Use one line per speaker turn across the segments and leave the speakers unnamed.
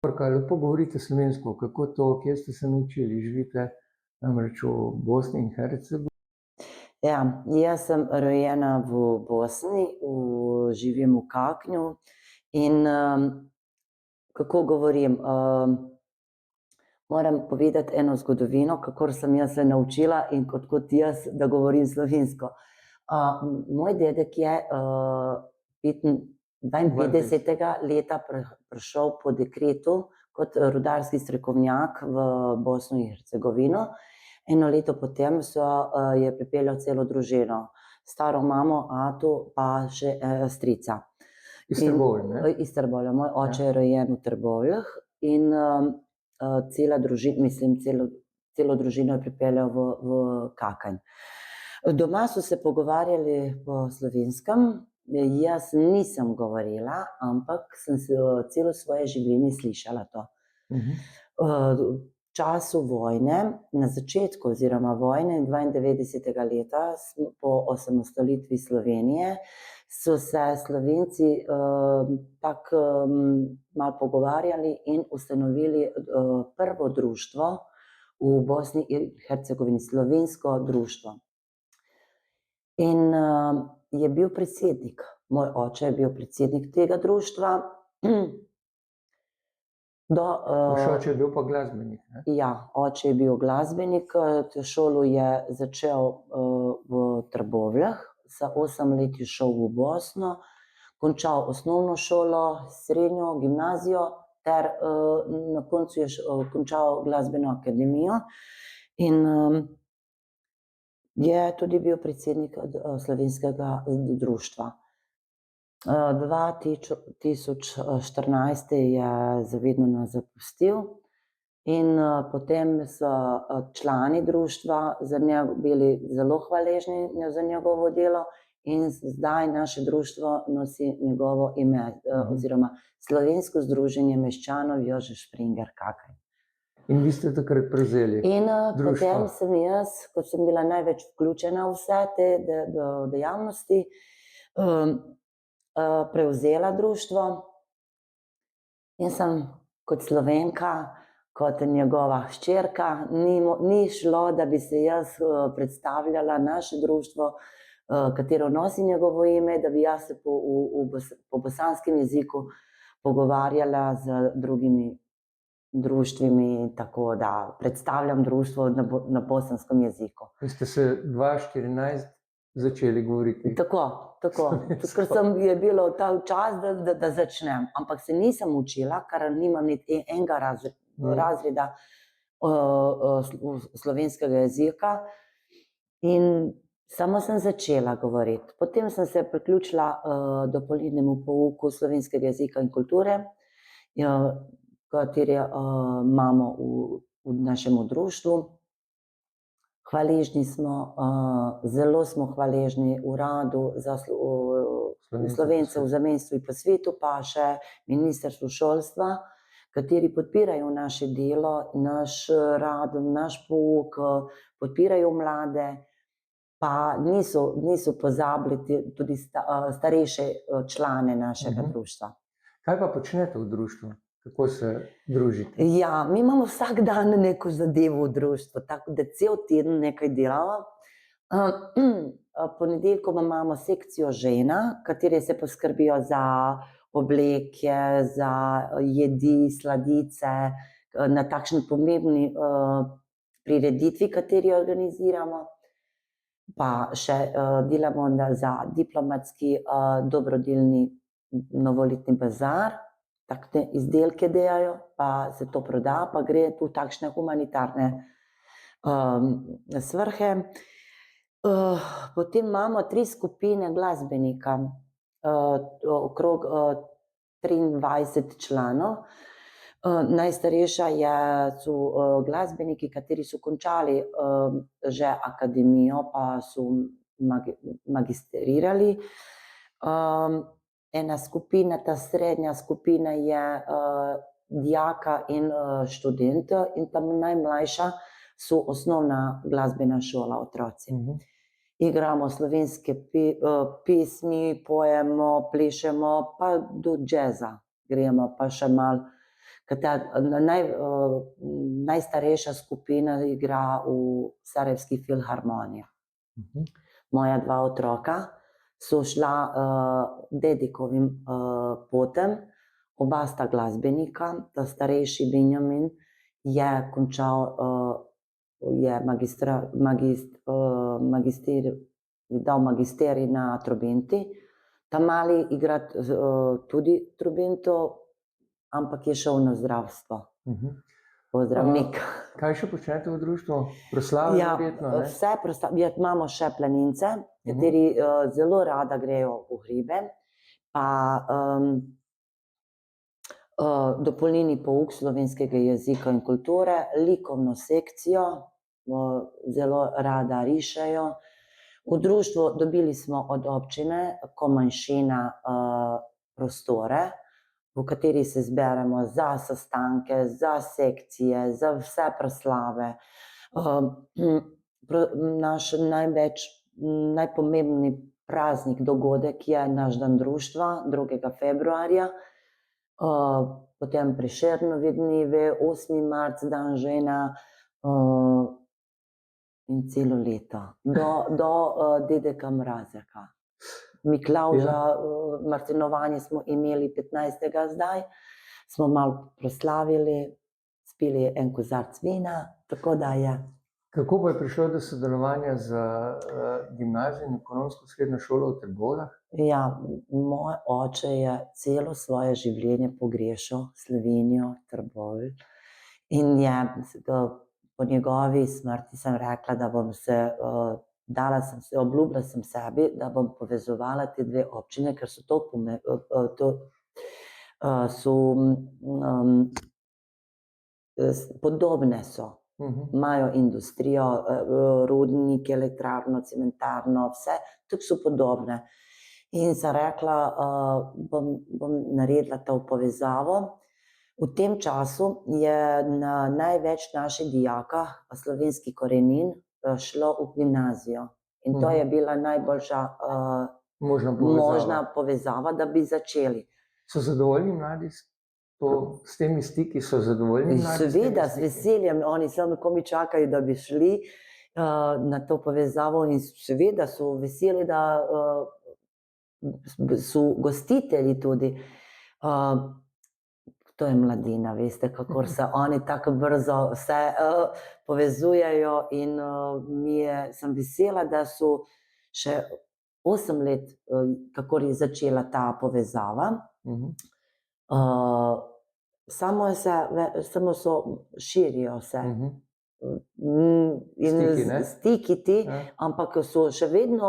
Kaj lepo govorite slovensko, kako to, kje ste se naučili, živite namreč v Bosni in Hercegovini.
Ja, jaz sem rojena v Bosni, živim v Kaknju in kako govorim, moram povedati eno zgodovino, kakor sem jaz se naučila in kot jaz, da govorim slovensko. Moj dedek je 52. leta prišel po dekretu kot rudarski strokovnjak v Bosno in Hercegovino. Eno leto potem je pripeljal celo družino, staro mamo, atu, pa še strica.
Iz Trbovelj, ne?
Iz Trbovelja. Moj oče je rojen v Trboveljah in cela družina, celo družino je pripeljal v Kakanj. Doma so se pogovarjali po slovenskem, jaz nisem govorila, ampak sem celo svoje življenje slišala to. V času vojne, na začetku oziroma vojne 92. leta po osamosvojitvi Slovenije, so se Slovenci tako malo pogovarjali in ustanovili prvo društvo v Bosni in Hercegovini, slovensko društvo. In je bil predsednik, moj oče je bil predsednik tega društva.
Vaš oče je bil pa glasbenik, ne?
Ja, oče je bil glasbenik, šolo je začel v Trbovljah, za 8 let je šel v Bosno, končal osnovno šolo, srednjo, gimnazijo ter na koncu je končal glasbeno akademijo in je tudi bil predsednik slovenskega društva. 2014 je zavedno nas zapustil in potem so člani društva za njega bili zelo hvaležni za njegovo delo in zdaj naše društvo nosi njegovo ime, oziroma Slovensko združenje meščanov Jožef Špringer Kakanj.
In vi ste takrat prevzeli društvo?
Potem sem jaz, ko sem bila največ vključena v vse te dejavnosti, prevzela društvo in sem kot Slovenka, kot njegova hčerka, ni šlo, da bi se jaz predstavljala naše društvo, katero nosi njegovo ime, da bi jaz se po bosanskem jeziku pogovarjala z drugimi društvimi, tako da predstavljam društvo na bosanskem jeziku.
In ste se 2014 začeli govoriti?
Tako, ker je bilo ta čas, da začnem, ampak se nisem učila, ker nimam niti enega razreda slovenskega jezika in samo sem začela govoriti. Potem sem se priključila dopolnilnemu pouku slovenskega jezika in kulture, kateri imamo v našem društvu. Hvaležni smo, zelo smo hvaležni Uradu za Slovence v zamejstvu in po svetu, pa še Ministrstvu šolstva, kateri podpirajo naše delo, naš rad, naš pouk, podpirajo mlade, pa niso pozabili tudi starejše člane našega društva.
Kaj pa počnete v društvu? Kako se družite?
Ja, mi imamo vsak dan neko zadevo v društvu, tako da cel teden nekaj delamo. Ponedeljkoma imamo sekcijo žena, katere se poskrbijo za obleke, za jedi, sladice, na takšni pomembni prireditvi, kateri organiziramo. Pa še delamo za diplomatski dobrodelni novoletni bazar. Takšne izdelke delajo, pa se to proda, pa gre v takšne humanitarne svrhe. Potem imamo 3 skupine glasbenika, okrog 23 članov. Najstarejša so glasbeniki, kateri so končali že akademijo, pa so magistrirali. Ena skupina, ta srednja skupina je dijaka in študenta in tam najmlajša so osnovna glasbena šola, otroci. Igramo slovenske pesmi, pojemo, plešemo, pa do džeza gremo, pa še malo Ker najstarejša skupina igra v Sarajevski filharmoniji. Moja dva otroka so šla dedikovim potem, oba sta glasbenika, ta starejši Benjamin je končal, je dal magisterij na trobenti, ta mali igra tudi trobento, ampak je šel na zdravstvo. Zdravnik.
Kaj še počnete v društvu? Proslave verjetno, ne?
Vse proslave, imamo še planince, kateri zelo rada grejo v hribe, pa dopolnilni pouk slovenskega jezika in kulture, likovno sekcijo, zelo rada rišejo. V društvu dobili smo od občine ko manjšina prostore, v kateri se zberemo za sestanke, za sekcije, za vse proslave. Naš najpomembnejši praznik, dogodek je naš dan društva, 2. februarja, potem Prešernovi dnevi, 8. marec, dan žena in celo leto, do dedeka Mrazeka. Miklavža, martinovanje smo imeli 15. zdaj, smo malo proslavili, spili en kozarec vina, tako da je.
Kako pa je prišlo do sodelovanja z gimnazijo in ekonomsko srednjo šolo v Trbovljah?
Ja, moj oče je celo svoje življenje pogrešal Slovenijo, Trbovlje, in je po njegovi smrti sem rekla, da bom obljubila sem sebi, da bom povezovala te dve občine, ker so podobne so. Imajo industrijo, rudnik, elektrarno, cementarno, vse, tudi so podobne. In sem rekla, bom naredila to povezavo. V tem času je največ naših dijakov slovenskih korenin šlo v gimnazijo. In to je bila najboljša možna povezava, da bi začeli.
So zadovoljni mladi s temi stiki? So zadovoljni mladi?
Seveda, z veseljem. Oni samo komaj čakajo, da bi šli na to povezavo, in seveda so veseli, da so gostitelji tudi. To je mladina, veste, kako se oni tako brzo vse povezujejo, in sem vesela, da so še 8 let, kako je začela ta povezava. Samo širijo se. Stiki ti, ampak so še vedno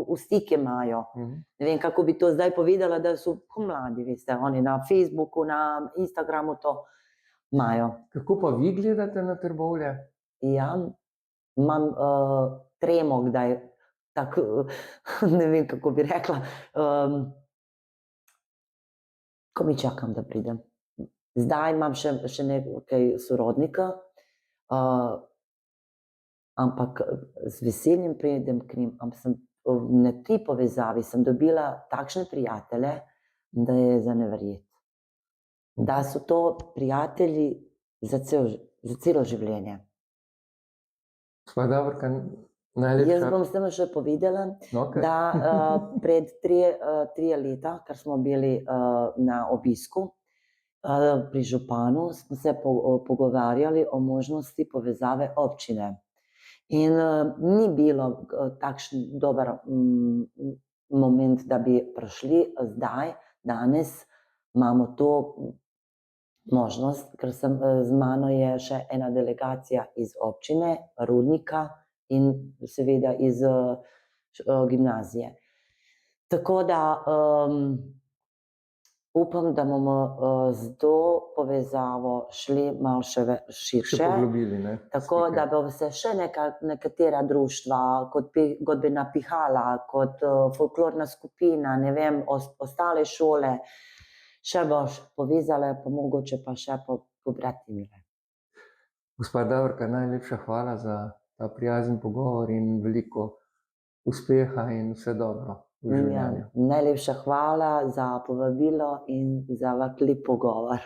v stiki imajo. Ne vem, kako bi to zdaj povedala, da so mladi, veste, oni na Facebooku, na Instagramu to imajo.
Kako pa vi gledate na Trbovlje?
Ja, imam tremo kdaj, tako, ne vem, kako bi rekla, ko mi čakam, da pridem. Zdaj imam še nekaj sorodnika, ampak z veseljem pridem k njim. Na tej povezavi sem dobila takšne prijatelje, da je za ne verjeti. Da so to prijatelji za celo življenje.
Gospa Davorka, najlepša.
Jaz bom s tem še povedala, da pred 3 leta, ker smo bili na obisku pri županu, smo se pogovarjali o možnosti povezave občine. In ni bilo takšen dober moment, da bi prišli zdaj, danes imamo to možnost, ker z mano je še ena delegacija iz občine, Rudnika in seveda iz gimnazije. Tako da upam, da bomo z to povezavo šli malo še širše.
Še poglobili, ne?
Tako da bo se še nekatera društva, kot Godbena pihala, kot folklorna skupina, ne vem, ostale šole, še boš povezale, pa mogoče pa še pobratimile.
Gospa Davorka, najlepša hvala za ta prijazen pogovor in veliko uspeha in vse dobro v življenju.
Najlepša hvala za povabilo in za lep pogovor.